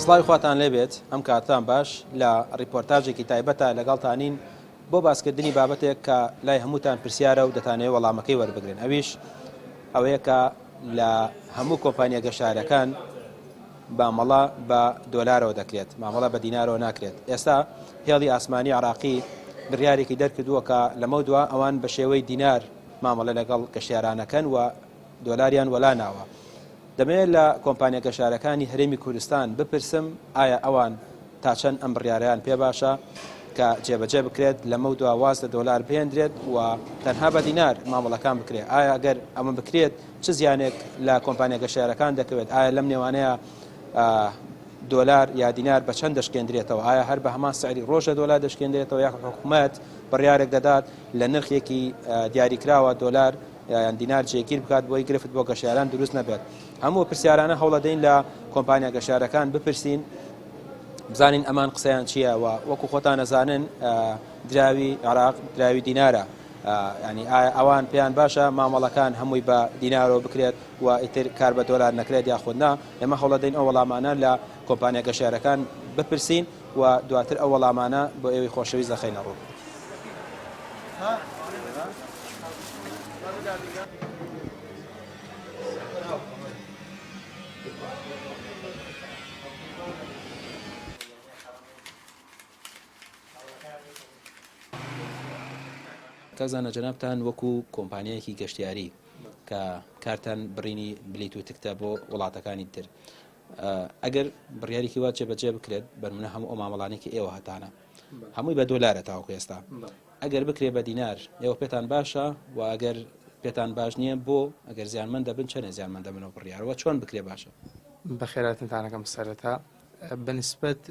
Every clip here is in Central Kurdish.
سڵاوی خواتان لێبێت ئەم کاتتان باش لە ڕیپۆرتاژێکی تایبەتە لەگەڵتانین بۆ باسکردنی بابەتێک کە لای هەمووتان پرسیارە و دەتانەوێت وەڵامەکەی وەربگرن. ئەویش ئەوەیە کە لە هەموو کۆمپانیا گەشارەکان مامەڵە بە دۆلارەوە دەکرێت، مامەڵە بە دینارەوە ناکرێت. ئێستا هێڵی ئاسمانی عراقی بڕیارێکی دەرکردووە کە لەمە دووە ئەوان بە شێوەی دینار مامەڵە لەگەڵ گەشتیارانەکەن و دۆلاریان وەلاناوە. دەمەوێت لە کۆمپانیا گەشارەکانی هەرێمی کوردستان بپرسم ئایا ئەوان تا چەند ئەم بڕیارەیان پێ باشە کە جێبەجێ بکرێت لەمە دووە واز لە دۆلار بهێنرێت و تەنها بە دینار مامەڵەکان بکرێت. ئایا ئەگەر ئەمە بکرێت چ زیانێک لە کۆمپانیا گەشارەکان دەکەوێت؟ ئایا لەم نێوانەیە دۆلار یا دینار بە چەند دەشکێنرێتەوە؟ ئایا هەر بە هەمان سعری ڕۆژە دۆلار دەشکێنرێتەوە یا حکوومەت بڕیارێک دەدات لە نرخێکی دیاریکراوە دۆلار یان دینار جێگیر بکات بۆی گرفت بۆ گەشتیاران دروست نەبێت؟ هەموو پرسیارانە هەوڵەدەین لە کۆمپانیا گەشارەکان بپرسین بزانین ئەمان قسەیان چییە و وەکو خۆتان نەزانن دراوی عراق دراوی دینارە، ینی ئەوان پێیان باشە مامەڵەکان هەمووی بە دینارەوە بکرێت و ئیتر کار بە دۆلار نەکرێت یاخودنا. ئێمە هەوڵەدەین ئەو وەڵامانە لە کۆمپانیا گەشارەکان بپرسین و دواتر ئەو وەڵامانە بۆ ئێوەی خۆشەویست دەخەینە ڕوو. کەزانە جەنابتان وەکو کۆمپانیایەکی گەشتیاری کە کارتان بڕینی بلیت و تکتە بۆ وڵاتەکانی تر، ئەگەر بڕیارێکی وا جێبەجێ بکرێت بەرمونە هەموو ئەو مامەڵانێکی ئێوە هەتانە هەمووی بە دۆلارە تاوەکو ئێستا، ئەگەر بکرێ بە دینار ئێوە پێتان باشە و ئەگەر پێتان باش نییە بۆ ئەگەر زیانمەندە بن چەنە زیانمەندە بنەوە بڕیارەوە چۆن بکرێ باشە؟ بەخێراتتانەکەم سەرەتا بەنسبەت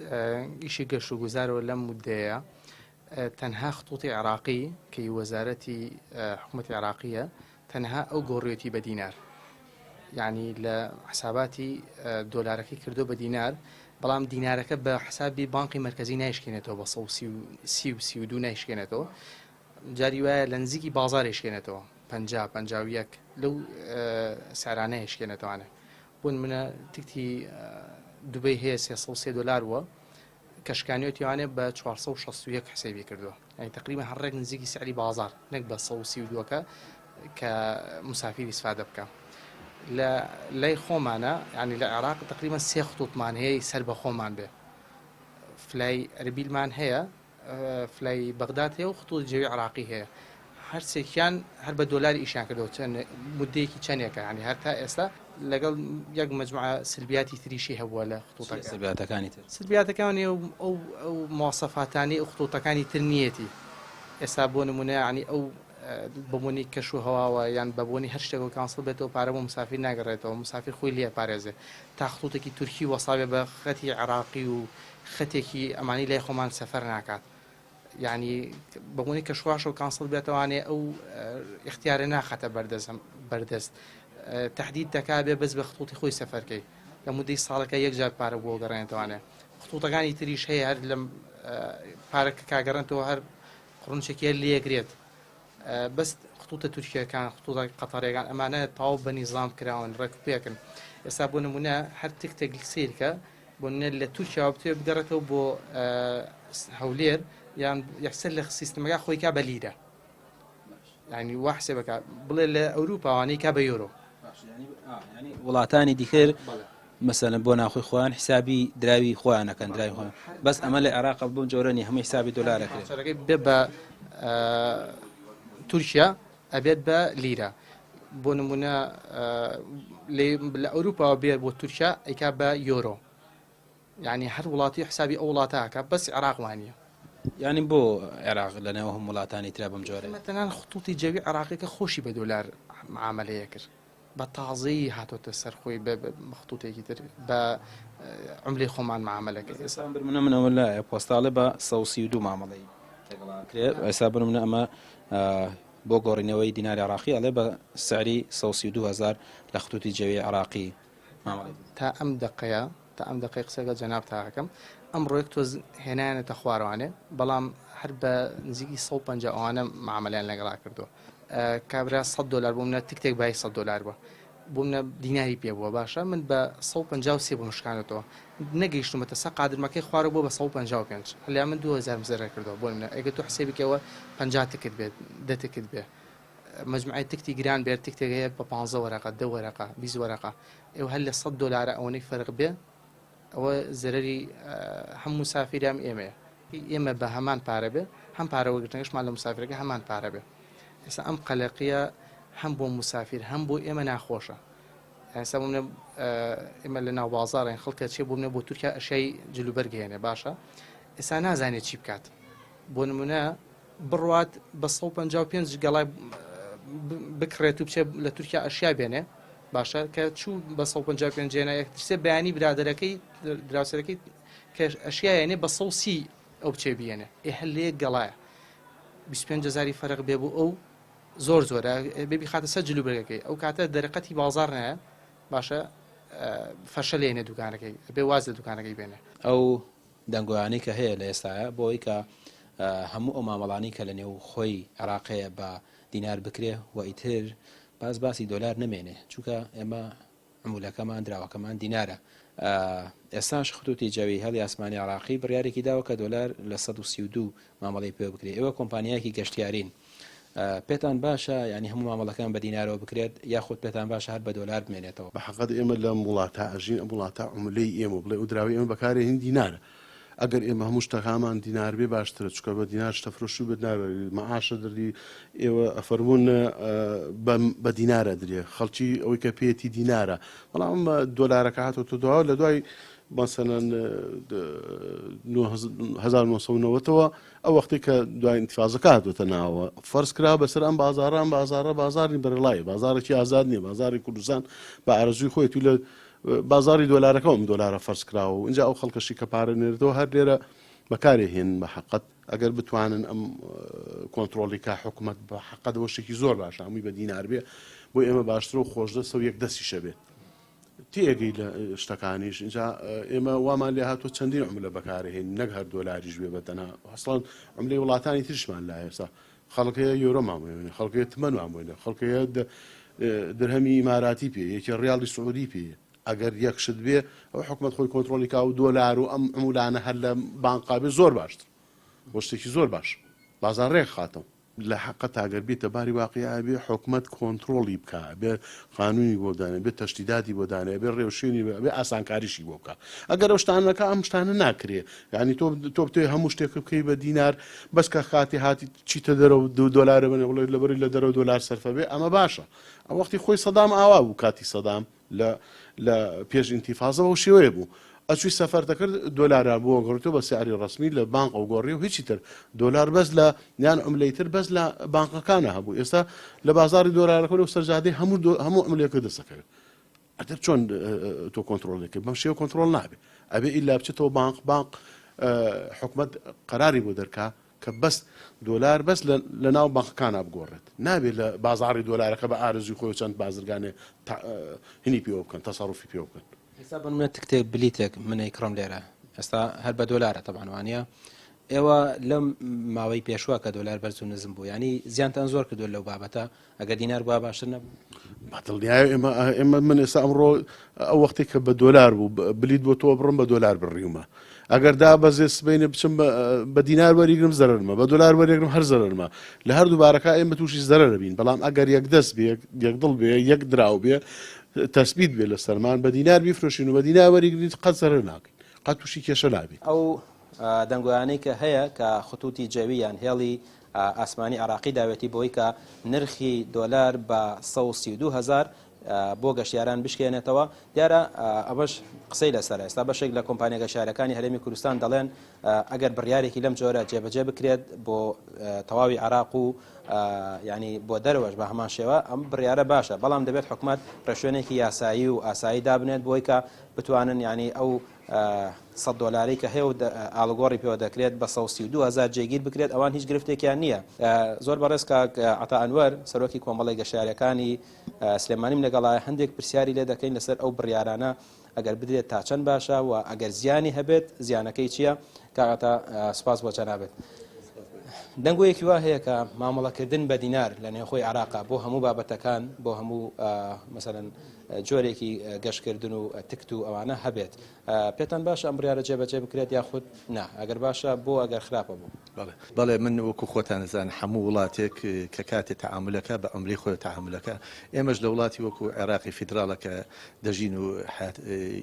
ئیشی گەشت و گوزارەوە لەم مودەیە تەنها خطوطی عراقی کە وەزارەتی حکوومەتی عراقیە تەنها ئەو گۆڕیەتی بە دینار، یعنی لە حساباتی دۆلارەکەی کردو بە دینار، بەڵام دینارەکە بە حسابی بانقی مرکزی نایشکێنێتەوە بە 132 نایشکێنێتەوە، جاری وایە لە نزیکی بازار هێشکێنێتەوە 50 لەو سارانە هێشکێنێتەوانە. بۆن منە تکتی دوبەی هەیە 303 دلار وە کەشکانیۆتیوانێ بە 461 حسابی کردووە، یعنی تقریبا هەڕێک نزیکی سعری بازار نەک بە 132کە کە مسافری استفادە بکە. لە لای خۆمانە ینی لە عێراق تقریبا 3 خطوطمان هەیە سەر بە خۆمان بێ، فلای ئەربیلمان هەیە، فلای بەغداد هەیە و خطوط جەوی عراقی هەیە، هەرسێکیان هەر بە دۆلاری ئیشان کردەوە چەند مودەیەکی چەندێکە، ینی هەر تا ئێستا لەگەڵ یەک مجموعە سلبیاتی تریشی هەبووە لە سلبیاتەکانی تر سلبیاتەکانی ئەو مواصفاتانی ئەو خطوطەکانی تر نیەتی. ئێستا بۆ نمونە ینی ئەو بمونی کەش و هەواوە یان بەبوونی هەر شتێک کانسڵ بێتەوە پارە بۆ مسافر ناگەڕێتەوە، مسافر خۆی لێ پارێزێ تا خطوطێکی تورکی وەسابێ بە خەتی عراقی و خەتێکی ئەمانی لای خۆمان سەفەر ناکات، یعنی بەبوونی کەشواش و کانسڵ بێتەوانێ ئەو اختیارە ناخاتە بەردەست تهدید دەکا بێ بەس بە خطوطی خۆی سەفەرکەی لە مودەی ساڵەکە یەکجار پارە بۆ گەڕێنێتوانێ. خطوطەکانی تریش هەیە هەر لەم پارەکە کاگەڕێنەوە هەر قڕونچێکی لێگرێت، بەس خطوطە تورکیەکان خطوطە قەتەریەکان ئەمانە تاو بە نیزام کراون ڕێک پێکن. ئێستا بۆ نمونە هەر تکتێک سیرکە بۆ لە تورکیا بتوێ بگەڕێتەوە بۆ هەولێر یان یەکسەر لە سیستمەکە خۆی کا بە لیرە، ینی وا حسێبەکە بڵێ لە ئەوروپاوانەی کا بە یۆرۆ. وڵاتانی دیکر مەسەلەن بۆ ناخۆی خۆیان حسابی دراوی خۆیانەکەن دراوی خۆیان، بەس ئەمە لە عێراق بوون جۆرەنی هەمووی حسابی دۆلارەکەی بێ بە تورکیا ئەبێت بە لیرە. بۆ نمونە لە ئەوروپا بێت بۆ تورکیا ئەیکا بە یۆرۆ، یعنی هەر وڵاتی حسابی ئەو وڵاتەکە بەس عێراق وانە، یعنی بۆ عێراق لەنێو هەم وڵاتانی ترا بەم جۆرە مەتەنان خطوطی جەوی عێراقیەکە خۆشی بە دۆلار معاملەیە کرد، بە تازەی هاتۆتە سەرخۆی بە خطوطێکی تر بە عملەی خۆمان معاملەکە. ئێستا منەوە لە پۆستاڵێ بە 132 مامەڵەی ئێستا بنمونە ئەمە بۆ گۆڕینەوەی دیناری عراقی ئەڵێ بە سعری 132,000 لە خطوطی جەوی عراقی مامەڵەی. تا ئەم دقەی قسەکە جەناب تاکەم ئەم ڕۆیەک تۆز هێنانێتە خوارەوانێ، بەڵام هەر بە نزیکی 150 ئەوانە معاملەیان لەگەڵا کردووە. کابرا 100 دلار بوو منە تکتێک بای 100 دلار بووە، بۆ منە دیناری پێ بووە باشە من بە 153 بۆ مشکانێتەوە نەگەیشتمەتە سە قادرمەکەی خوارە بۆ بە 155 هەلیا من 2000 زەرە کردەوە بۆ منە ئەگە تو حسێبێکەوە 50 تکت بێت 10 تکت بێ مجموعی تکتی گران بێت تکتێک بە 15 وەرەقە 10 وەرەقە 20 وەرەقە ئێوە هەر لە $100 ئەوەی فەرق بێ ئەوە زەرەری هەموو مسافرام ئێمە بە هەمان پارە بێ هەم پارەوەگرتنگەشمان لە مسافرەکە هەمان پارە بێ ئێستا ئەم قەلەقیە هەم بۆ مسافر هەم بۆ ئێمە ناخۆشە ئێستا بۆ منە ئێمە لە ناو بازاڕین خەڵکە چێ بۆ منە بۆ تورکیا ئەشیای جلوبەرگێنێ باشە ئێستا نازانێت چی بکات بۆ نمونە بڕوات بە 155 گەڵای بکڕێت و بچێ لە تورکیا ئەشیا بێنێ باشە کە چوو بە 155 جێنە یەکترسێ بەیانی برادەرەکەی دراوسەرەکەی کە ئەشیایێنێ بە 130 ئەو بچێ بێنێ هەر لێ گەڵایە 25,000 فەرق بێ بوو ئەو زۆرە بێبی خاتە سەر جلوبەرگەکەی ئەو کاتە دەرەقەتی بازار نایە باشە فەشە لێنێ دوکانەکەی بێ واز لە دوکانەکەی بێنێ ئەو دەنگۆیانی کە هەیە لە ئێستاە بۆی کە هەموو ئەو مامەڵانی کە لە نێو خۆی عراقەیە بە دینار بکرێ و ئیتر باسی دۆلار نمێنێ چونکە ئێمە عمولەکەمان دراوەکەمان دینارە ئێستاش خطوتی جەوی هەڵی ئاسمانی عراقی بڕیارێکی داوە کە دۆلار لە 132 مامەڵی پێ بکرێ ئێوە کۆمپانیایەکی گەشتیارین پێتان باشە ینی هەموو مامەڵەکان بە دینارەوە بکرێت یاخود پێتان باشە هەر بە دۆلار بمێنێتەوە بەحەقەت ئێمە لە وڵاتە ئەژین ئەم وڵاتە عملەی ئێمە بڵێ و دراوی ئێمە بەکارهێنین دینارە ئەگەر ئێمە هەموو شتەکانمان دینار بێ باشترە چکە بە دینار شتە فرۆشی بەدناوێت مەعاشە دەردی ئێوە ئەفەرمونون بە دینارە درێ خەڵکی ئەوەی کە پێێتی دینارە بەڵام دۆلارەکە هاتۆ دواوە لە دوای مثلەن 1990ەوە ئەو وەختی کە دوای ئینتیفازەکە هاتوۆتە ناوە فەرز کرا بەسەر ئەم بازاری بەرەڵای بازارێکی ئازاد نییە بازاری کوردستان بە ئارەزوی خۆی تو لە بازاری دۆلارەکە ئەم دۆلارە فەرز کراوە و اینجا ئەو خەڵکەشی کە پارە نێردەوە هەر لێرە بەکارێ هێن بە حەقەت ئەگەر بتوانن ئەم کۆنتترۆلی کا حکوومەت بە حەقەت شتێکی زۆر باش هەمووی بە دینار بێ بۆ ئێمە باشترە و خۆشدەستە و یەک دەستیشە بێت تێگەی لە شتەکانیش اینجا ئێمە وامان لێ هاتووە چەندین عملە بەکارهێن نەک هەر دۆلاریش بێ بەتەنها هەسڵان عملەی وڵاتانی ترشمان لا ئێستا خەڵکەیە یۆرۆ ماموێنێ خەڵکەیە تمەن واموێنێ خەڵکەیە درهەمی ئیماراتی پێ یەکی ڕیاڵی سعودی پێ ئەگەر یەکشت بێ ئەو حکومەت خۆی کۆنتترۆلی کا و دۆلار و ئەم عمولانە هەر لە بانقابێ زۆر باشتر بۆ شتێکی زۆر باش بازار ڕێک خاتەوە لە حقت ئەگەر بێتە باری واقعیا بێ حکومەت کۆنتترۆلی بکە بێ قانونی بۆ دانێ بێ تەشتیداتی بۆ دانێ بێ ڕێوشێنی بێ ئاسانکاریشی بۆ بکە ئەگەر ئەو شتانەکە ئەم شتانە ناکرێ ینی تۆ بتوێ هەموو شتێک بکەی بە دینار بەس کە خاتی هاتی چیتە دەرەوە $2 بنێ بڵێ لەبەری لە دەرەوە دۆلار سەرفە بێ ئەمە باشە ئەو وەختی خۆی سەدام ئاوا بوو کاتی سەدام لە پێش ئینتیفازەوە و شێوەیە بوو ئەچوی سەفەر دەکرد دۆلارە بۆ گڕێتەوە بە سیاری ڕسمی لە بانک ئەو گۆڕی و هیچی تر دۆلار بەس لە یان ئەملەیتر بەس لە بانکەکانە هەبوو ئێستا لە بازاری دۆلارەکە و سەرجادەی هەموو ئەملەکە دەسەکەوێت ئەتر چۆن تۆ کۆنتترۆلەکە بەم شێوە کۆنتترۆل نابێت ئەبێ ئیلا بچێتەوە بانک حکومەت قەراری بۆ دەرکا کە بەس دۆلار بەس لە ناو بانکەکانە بگۆڕێت نابێت لە بازاری دۆلارەکە بە ئارزوی خۆی چەند بازرگانێ هینی پێوە بکەن تەسەڕوفی پێوە بکەن ئێستا بن منە تکتێک بلیتێک منەی کڕم لێرە ئێستا هەر بە دۆلارە تەبان وانە ئێوە لەم ماوەی پێشوە کە دۆلار بەرز و نزم بوو ینی زیانتان زۆر کردو لەو بابەتە ئەگەر دینار بووە باشتر نەبوو بەدڵنیایە ئێمە من ئێستا ئەمڕۆ ئەو وەختی کە بە دۆلار بوو بلیت بۆ تۆ بڕم بە دۆلار بڕیومە ئەگەر دا بەزێ سبینە بچم بە دینار وەریگرم زەرمە بە دۆلار وەریگرم هەر زەرمە لە هەردوو بارەکە ئێمە تووشی زەرە بین بەڵام ئەگەر یەک دەست بێ یەک دڵ بێ یەک دراو بێ تەسبیت بێ لە سەرمان بە دینار بیفرۆشین و بە دینار وەریگریت قەت زەرر ناکەین قەت تووشی کێشە نابێت ئەو دەنگۆیانەی کە هەیە کە خطوتی جەوییان هێڵی ئاسمانی عراقی داوێتی بۆی کە نرخی دۆلار بە 132,000 بۆ گەشتیاران بشکێنێتەوە دیارە ئەوەش قسەی لەسەر ئێستا بەشێک لە کۆمپانیا گەشتیارەکانی هەرێمی کوردستان دەڵێن ئەگەر بڕیارێکی لەم جۆرە جێبەجێ بکرێت بۆ تەواوی عراق و ینی بۆ دەروەش بە هەمان شێوە ئەم بڕیارە باشە بەڵام دەبێت حکومەت ڕێشوێنێکی یاسایی و ئاسایی دابنێت بۆی کە بتوانن ینی ئەو $100 کە هەیە و ئاڵگۆڕی پێوە دەکرێت بە 132,000 جێگیر بکرێت ئەوان هیچ گرفتێکیان نییە زۆر بەڕێز کە عەتا ئەنوەر سەرۆکی کۆمەڵی گەشتیارەکانی سلێمانیم لەگەڵایە هەندێک پرسیاری لێ دەکەین لەسەر ئەو بڕیارانە ئەگەر بدرێت تا چەند باشە و ئەگەر زیانی هەبێت زیانەکەی چییە کاغەتە سپاس بۆ جەنابێت دەنگۆیەکی وا هەیە کە مامەڵەکردن بە دینار لە نێوخۆی عراقا بۆ هەموو بابەتەکان بۆ هەموو مەسەرەن جۆرێکی گەشتکردن و تکت و ئەوانە هەبێت پێتان باشە ئەم بڕیارە جێبەجێ بکرێت یاخود نا ئەگەر باشە بۆ ئەگەر خراپە بوو بەڵێ من وەکو خۆتان نزان هەموو وڵاتێک کە کاتێ تەعاملەکە بە ئەمری خۆی تەعاملەکە ئێمەش لە وڵاتی وەکو عێراقی فیدراڵەکە دەژین و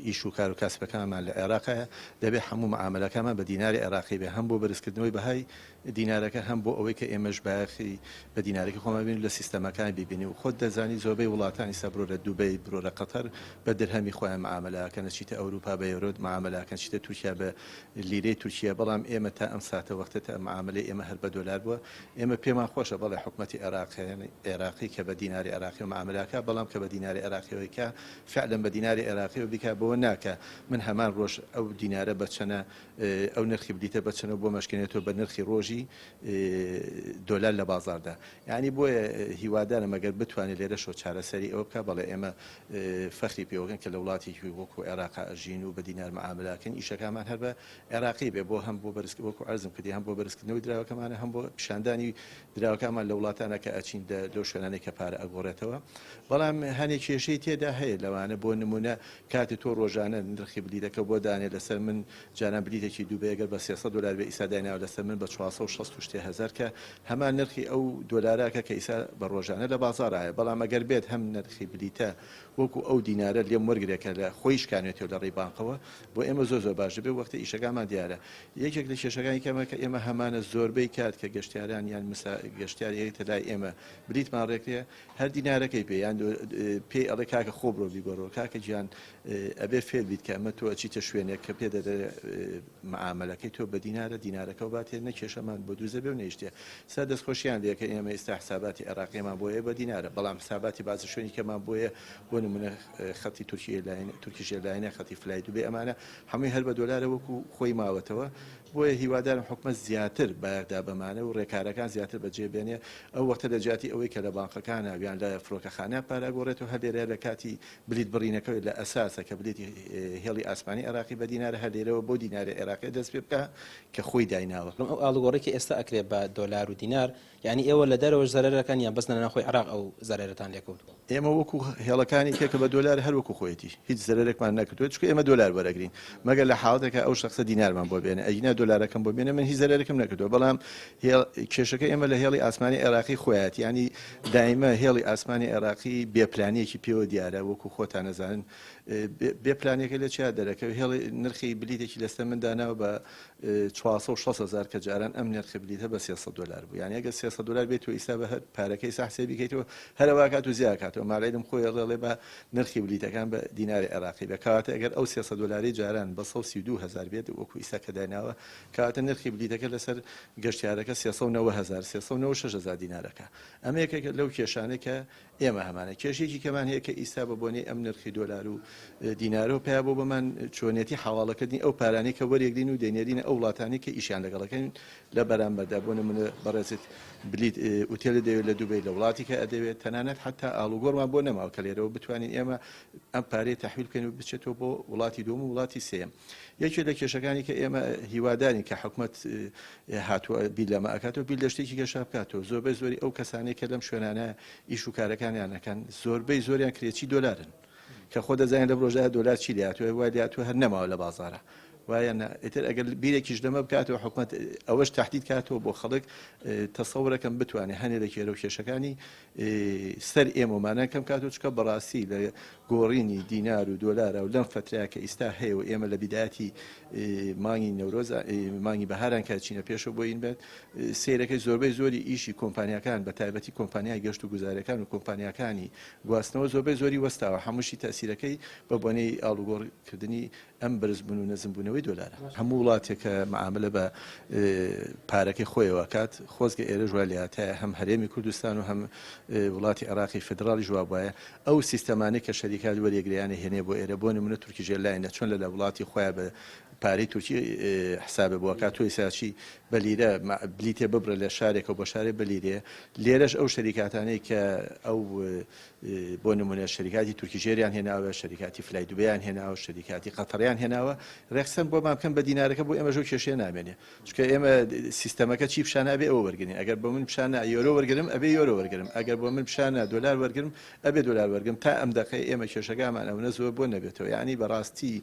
ئیش و کار و کاسبەکانمان لە عێراقەیە دەبێت هەموو معاملەکەمان بە دیناری عێراقی بێ هەم بۆ بەرزکردنەوەی بەهای دینارەکە هەم بۆ ئەوەی کە ئێمەش باخی بە دینارێکی خۆمان بین لە سیستەمەکان ببینی و خۆت دەزانی زۆربەی وڵاتانی سەبرۆ لە دوبەی برۆرە قەتەر بە درهەمی خۆیان معاملەکە نەچیتە ئەوروپا بە یۆرۆ معاملەکە چیتە تورکیا بە لیرەی تورکیا بەڵام ئێمە تا ئەم ساتە وەختە تا معاملەی ئێمە هەر بە دۆلار بووە ئێمە پێمان خۆشە بەڵێ حکومەتی عێراقی کە بە دیناری عێراقی و معاملەکە بەڵام کە بە دیناری عێراقیەوەیکە فعلەن بە دیناری عێراقی و بیکا بەوە ناکە من هەمان ڕۆژ ئەو دینارە بچەنە ئەو نرخی بدیتە بچەنە بۆ مەشکێنێتەوە بە نرخی ڕۆژی دۆلار لە بازاردا یعنی بۆیە هیوادارم ئەگەر بتوانێت لێرە شۆ چارەسەری ئەوە بکە بەڵێ ئێمە فەخری پێوەکەن کە لە وڵاتێکی وەکو عێراق ئەژین و بە دینار معاملەکەن ئیشەکانمان هەر بە عێراقی بێ بۆ هەم بۆ بەرزکردن وەکو عەرزم کردی هەم بۆ بەرزکردنەوەی دراوەکەمانە هەم بۆ پیشاندانی دراوەکەمان لە وڵاتانە کە ئەچین لەو شوێنانەی کە پارە ئەگۆڕێتەوە بەڵام هەنێک کێشەی تێدا هەیە لەوانە بۆ نمونە کاتی تۆ ڕۆژانە نرخی بلیتەکە بۆ دانێ لەسەر من جاران بلیتێکی دووبێ ئەگەر بە 300 دلار بێ ئیسا دایناوە لەسەر من بە 460 کە هەمان نرخی ئەو دۆلاراکە کە ئیسا بە ڕۆژانە لە بازارایە بەڵام ئەگەر بێت هەم نرخی بلیتە وەکو ئەو دینارە لێم وەرگێکە لە خۆی شکانێتەوە لە ڕێی بانقەوە بۆ ئێمە زۆر باش بێ وەختی ئیشەکانمان دیارە یەکێک لە کێشەکانی کەمە کە ئێمە هەمانە زۆربەی کات کە گەشتیاران یان گەشتیارێتە لای ئێمە بریتمان ڕێکرێ هەر دینارەکەی پێ یان پێی ئەڵێ کاکە خۆ بڕۆ بیگۆڕەوە کاکە گیان ئەبێ فێر بیت کە ئەمە تۆ ئەچیتە شوێنێک کە پێ دەدە معاملەکەی تۆ بە دینارەکە و باتێ نەکێشەمان بۆ دووزە بێ و نەیشتێ سا دەستخۆشیان لێکە ئێمە ئێستا حساباتی عێراقیمان بۆیە بە دینارە بەڵام حساباتی بازە شوێنی کەمان بۆیە بۆ نمونە خەتی تورکیش ئێرلاینە خەتی فلای دوبێ ئەمانە هەمووی هەر بە دۆلارە وەکو خۆی ماوەتەوە بۆیە هیوادارم حکومەت زیاتر بایەکدا بەمانە و ڕێکارەکان زیاتر بەجێبێنێ ئەو وەختە لە جیاتی ئەوەی کە لە بانقەکانە بیان لە فڕۆکەخانە پاراگۆڕێتەوە هەبێرە لە کاتی بلیت بڕینەکەی لە ئەساسە کە بلیتی هێڵی ئاسمانی عێراقی بە دینارە هەلێرەوە بۆ دیناری عێراقی دەست پێ بکە کە خۆی دایناوە ئەو ئاڵگۆڕێکی ئێستا ئەکرێت بە دۆلار و دینار یعنی ئێوە لە دەرەوە زەرەرەکان یان بەس نەخۆی عێراق ئەو زەرەرتان لێکەوت ئێمە وەکو هێڵەکانی کێکە بە دۆلار هەر وەکو خۆیەتی هیچ زەرەرێکمان نەکردوێت چکە ئێمە دۆلار وەرەگرین مەگەر لە حاڵەتێکە ئەو شخصە دینارمان بۆ بێنێ ئەگینا دۆلارەکەم بۆ بێنێ من هیچ زەرەرێکم نەکردووە بەڵام کێشەکە ئێمە لە هێڵی ئاسمانی عێراقی خۆیەتی ینی دائیمە هێڵی ئاسمانی عێراقی بێپلانیەکی پێوە دیارە وەکو خۆتان نەزانن بێپلانێکە لە چیا دەرەکەوێت هێڵی نرخی بلیتێکی لەستە من داناوە بە 460,000 کە جاران ئەم نرخی بلیتە بە 300 دلار بوو یعنی ئەگە 300 دلار بێت و ئیستا بە هەر پارەکەی حسابی بکەیتەوە هەرەوە کات و زیاد کاتەوە ماڵێدم خۆی ڕێڵێ بە نرخی بلیتەکان بە دیناری عێراقی بە کاتە ئەگەر ئەو 300 دلاری جاران بە 132,000 بێت وەکو ئیستا کە داناوە کاتە نرخی بلیتەکە لەسەر گەشتیارەکە 390,000 دینارەکە ئەمە یەکێک لەو کێشانە کە ئێمە هەمانە کێشێکی کەمان هەیە کە ئیستا بە بۆنەی ئەم نرخی دۆلار و دینارە و پیا بۆ بەمان چۆنێتی حواڵەکەدنی ئەو پارانەی کە وەرێگرین و دێنێرینە ئەو وڵاتانی کە ئیشیان لەگەڵەکەن لە بەرامبەردا بۆ نمونە بەڕێزت بلیت ئوتێلە دەوێت لە دوبەی لە وڵاتی کە ئەدەوێت تەنانەت حتا ئاڵوگۆڕمان بۆ نەماوە کە لێرەوە بتوانین ئێمە ئەم پارەی تەحویل بکەین و بچێتەوە بۆ وڵاتی دووەم و وڵاتی سێم یەکێک لە کێشەکانی کە ئێمە هیوادارین کە حکومەت هاتووە بیل لەمە ئەکاتەوە بیل لە شتێکی گەشە بکاتەوە زۆربەی زۆری ئەو کەسانەی کە لەم شوێنانە ئیش و کارەکانیانەکەن زۆربەی زۆریان کرێکی دۆلارن کە خۆ دەزانین لە ڕۆژە دۆلار چی لاتوە وای لاتوە هەر نەماوە لە بازارە وایە ئیتر ئەگەر بیرێکیش لەمە بکاتەوە حکومەت ئەوەش تهدید کاتەوە بۆ خەڵک تەسەورەکەم بتوانێت هەنێ لە کێرە و کێشەکانی سەر ئێمەمانە کەم کاتەوە چکە بەڕاستی لە گۆڕینی دینار و دۆلارە و لەم فترەیە کە ئیستا هەیە و ئێمە لە بیداەتی مانگی نەورۆز مانگی بەهاران کە چینە پێشەوە بۆ این بێت سیرەکەی زۆربەی زۆری ئیشی کۆمپانیەکان بە تایبەتی کۆمپانیای گەشت و گوزارەکان و کۆمپانیەکانی گواستنەوە زۆربەی زۆری وەستاوە هەمووشی تەسیرەکەی بە بۆنەی ئاڵوگۆڕکردنی ئەم بەرزبوون و نەزمبوونەوەی دۆلارە هەموو وڵاتێکە معاملە بە پارەکەی خۆیەوە کات خۆزگە ئێرە ژوالاتایە هەم هەرێمی کوردستان و هەم وڵاتی عێراقی فدراڵی جواب وایە ئەو سیستەمانەی کە شەریکات وەرێگریانە هێنێ بۆ ئێرە بۆ نمونە تورکیش ئێرلاینە چۆن لە وڵاتی خۆیان بە پارەی تورکی حسابە بووەکە تۆی ساچی بە لیرە بلیتێ ببرە لە شارێکە بۆ شارێ بە لیرێ لێرەش ئەو شەریکاتانەی کە ئەو بۆ نمونە شەریکاتی تورکیژێریان هێناوە شەریکاتی فلای دوبیان هێناوە شەریکاتی قەتەریان هێناوە ڕێکسەن بۆمان بکەن بە دینارەکە بۆ ئێمە ژەو کێشەیە نامێنێ چونکە ئێمە سیستەمەکە چی پیشانە ئەبێ ئەوە وەرگرین ئەگەر بۆ من پیشانە یۆرۆ وەرگرم ئەبێ یۆرۆ وەرگرم ئەگەر بۆ من پیشانە دۆلار وەرگرم ئەبێ دۆلار وەرگرم تا ئەم دقەی ئێمە کێشەکەمان ئەوە زۆر بۆ نەبێتەوە یعنی بەڕاستی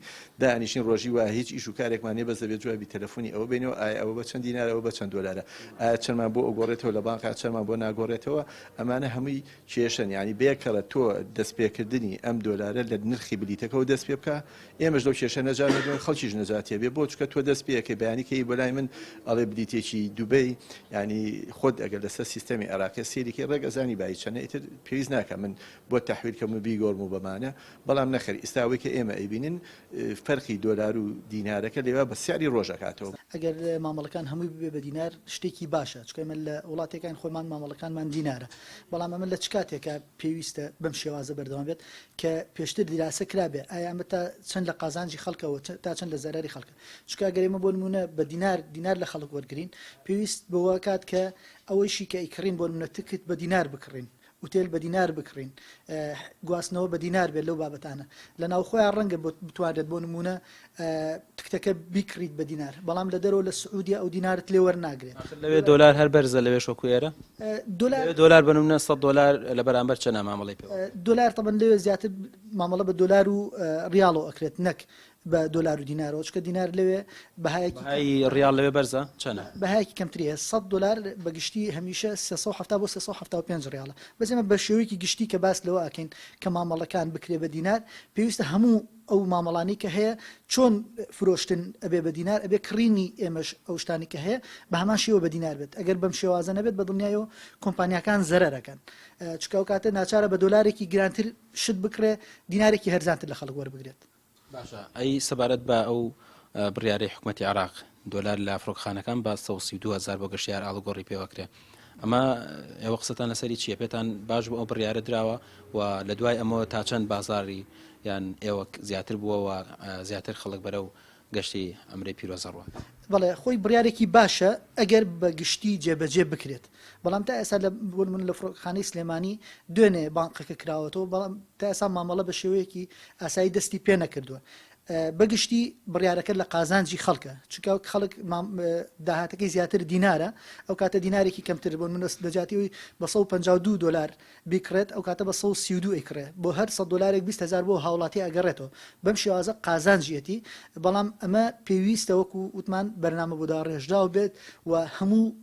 دانیشتین ڕۆژی وا هیچ ئیش و کارێکمان نێ بەس دەبێت جوابی تەلەفۆنی ئەوە بینەوە ئایا ئەوە بە چەند دینارە ئەوە بە چەند دۆلارە ئایا چەندمان بۆ ئۆگۆڕێتەوە لە بانک چەندمان بۆ ناگۆڕێتەوە ئەمانە هەمووی کێشەن ینی بێکەڵە تۆ دەستپێکردنی ئەم دۆلارە لە نرخی بلیتەکەەوە دەست پێ بکە ئێمەش لەو کێشە نەجارێت خەڵکیش نەجاتێ بێ بۆ چکە تۆ دەست پێەکەی بەیانیکەی بۆ لای من ئەڵێ بلیتێکی دوبەی ینی خۆت ئەگەر لەسەر سیستەمی عێراقی سێریکەی ڕێگەزانی بای چەنە ئیتر پێویست ناکە من بۆ تەحویلکەم و بیگۆڕم و بەمانە بەڵام نەخەری ئێستاوەی کە ئێمە ئەیبینن فەرقی دۆلار و دینارەکە لێوە بە سیاری ڕۆژەکاتەوە ئەگەر مامەڵەکان هەمووی ببێ بە دینار شتێکی باشە چکە من لە وڵاتێکان خۆمان مامەڵەکانمان دینارە بەڵام ئەمە لە چ کاتێکە پێویستە بەم شێوازە بەردەوام بێت کە پێشتر دیراسە کرابێ ئایا ئەمە تا چەند لە قازانجی خەڵکەوە تا چەند لە زەراری خەڵکە چکە گەرێمە بۆ نمونە بە دینار لە خەڵک وەرگین پێویست بەوە کات کە ئەوەیشی کە ئیکڕین بۆ نمونە تکت بە دینار بکڕین وتێل بە دینار بکڕین گواستنەوە بە دینار بێت لەو بابەتانە لە ناوخۆیان ڕەنگە بتوانێت بۆ نمونە تکتەکە بیکڕیت بە دینار بەڵام لە دەرەوە لە سعودیا ئەو دینارت لێ وەرناگرێت لەوێ دۆلار هەر بەرزە لەوێ شۆکو ئێرە دۆلار بە نمونە 100 دۆلار لە بەرامبەر چەنە مامەڵی پێ دۆلار تەبەن لەوێ زیاتر مامەڵە بە دۆلار و ریاڵەوە ئەکرێت نەک بە دۆلار و دینارەوە چکە دینار لەوێ بەهای ریال لەوێ بەرزە چەنە بەهایکی کەمتریە 100 دلار بەگشتی هەمیشە 370 بۆ 375 ریالە بەس ئێمە بە شێوەیەکی گشتی کە باس لەوە ئاکەین کە مامەڵەکان بکرێ بە دینار پێویستە هەموو ئەو مامەڵانی کە هەیە چۆن فرۆشتن ئەبێ بە دینار ئەبێ کڕینی ئێمەش ئەو شتانی کە هەیە بە هەمان شێوە بە دینار بێت ئەگەر بەم شێوازە نەبێت بە دڵنیایەوە کۆمپانیەکان زەرەرەکەن چکە ئەو کاتە ناچارە بە دۆلارێکی گرانتر شت بکرێ دینارێکی هەرزانتر لە خەڵک وەربگرێت باشە ئەی سەبارەت بە ئەو بڕیارەی حکوومەتی عێراق دۆلار لە فڕۆکخانەکان بە 132,000 بۆ گەشتیار ئاڵگۆڕی پێوەکرێ ئەمە ئێوە قسەتان لەسەری چییە پێتان باش بۆ ئەو بڕیارە دراوە و لە دوای ئەمەوە تا چەند بازاری یان ئێوە زیاتر بووەوە زیاتر خەڵک بەرەو گەشتی ئەمری پیرۆزەڕوە بەڵێ خۆی بڕیارێکی باشە ئەگەر بە گشتی جێبەجێ بکرێت بەڵام تا ئێستا من لە فڕۆکخانەی سلێمانی دوێنێ بانقەکە کراوەتەوە بەڵام تا ئێستا مامەڵە بە شێوەیەکی ئاسایی دەستی پێ نەکردووە بەگشتی بڕیارەکە لە قازانجی خەڵکە چکە خەڵک داهاتەکەی زیاتر دینارە ئەو کاتە دینارێکی کەمتر بۆ من دەجاتیەوەی بە 152 دلار بیکرێت ئەو کاتە بە 132 ئەیکڕێ بۆ هەر 100 دلارێک 20,000 بۆ هاوڵاتی ئەگەڕێتەوە بەم شێوازە قازانجیەتی بەڵام ئەمە پێویستە وەکو وتمان بەرنامە بۆدا ڕێژداو بێت و هەموو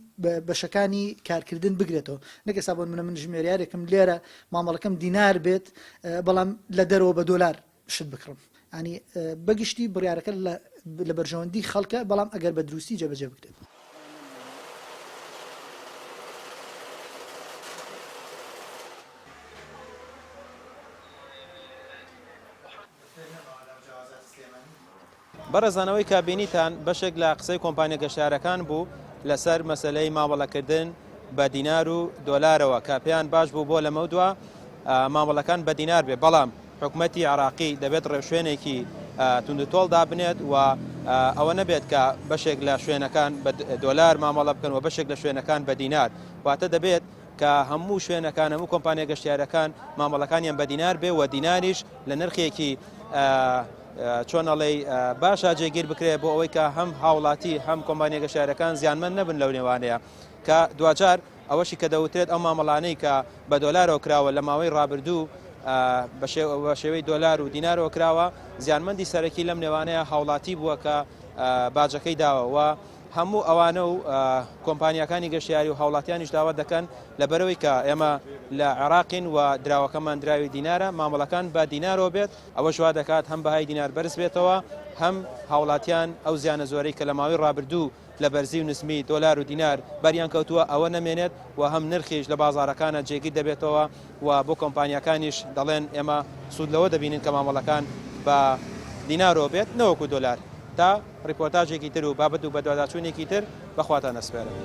بەشەکانی کارکردن بگرێتەوە نەکەسا بۆ من ژمێریارێکم لێرە مامەڵەکەم دینار بێت بەڵام لە دەرەوە بە دۆلار شت بکڕم ینی بەگشتی بڕیارەکە لە بەرژەوەندی خەڵکە بەڵام ئەگەر بە دروستی جێبەجێ بکرێت بەڕێزانەوەی کابینیتان بەشێک لە قسەی کۆمپانیا گەشتیارەکان بوو لەسەر مەسلەی مامەڵەکردن بە دینار و دۆلارەوە کە پێیان باش بوو بۆ لەمە دووە مامەڵەکان بە دینار بێ بەڵام حکوومەتی عێراقی دەبێت ڕێوشوێنێکی توندتۆڵدا بنێت و ئەوە نەبێت کە بەشێک لە شوێنەکان بە دۆلار مامەڵە بکەن و بەشێک لە شوێنەکان بە دینار واتە دەبێت کە هەموو شوێنەکان هەموو کۆمپانیا گەشتیارەکان مامەڵەکانیان بە دینار بێ و دیناریش لە نرخێکی چۆنەڵێ باشە جێگیر بکرێت بۆ ئەوەی کە هەم هاوڵاتی هەم کۆمپانیا گەشتیارەکان زیانمەند نەبن لەو نێوانەیە کە دوجار ئەوەشی کە دەوترێت ئەو مامەڵانەی کە بە دۆلارەوە کراوە لە ماوەی ڕابردوو بە شێوەی دۆلار و دینارەوە کراوە زیانمەندی سەرەکی لەم نێوانەیە هاوڵاتی بووە کە باجەکەی داوە هەموو ئەوانە و کۆمپانیەکانی گەشتیاری و هاوڵاتیانیش داوا دەکەن لەبەرەوەی کە ئێمە لە عێراقین و دراوەکەمان دراوی دینارە مامەڵەکان بە دینارەوە بێت ئەوە ژوا دەکات هەم بەهای دینار بەرز بێتەوە هەم هاوڵاتیان ئەو زیانە زۆرەی کە لە ماوەی ڕابردوو لە بەرزی و نسمی دۆلار و دینار بەریان کەوتووە ئەوە نەمێنێت و هەم نرخیش لە بازارەکانە جێگیر دەبێتەوە و بۆ کۆمپانیەکانیش دەڵێن ئێمە سوود لەوە دەبینین کە مامەڵەکان بە دینارەوە بێت نەوەکو دۆلار تا ڕیپۆرتاژێکی تر و بابەت و بەدواداچوونێکی تر بەخواتان ئەسپێرم.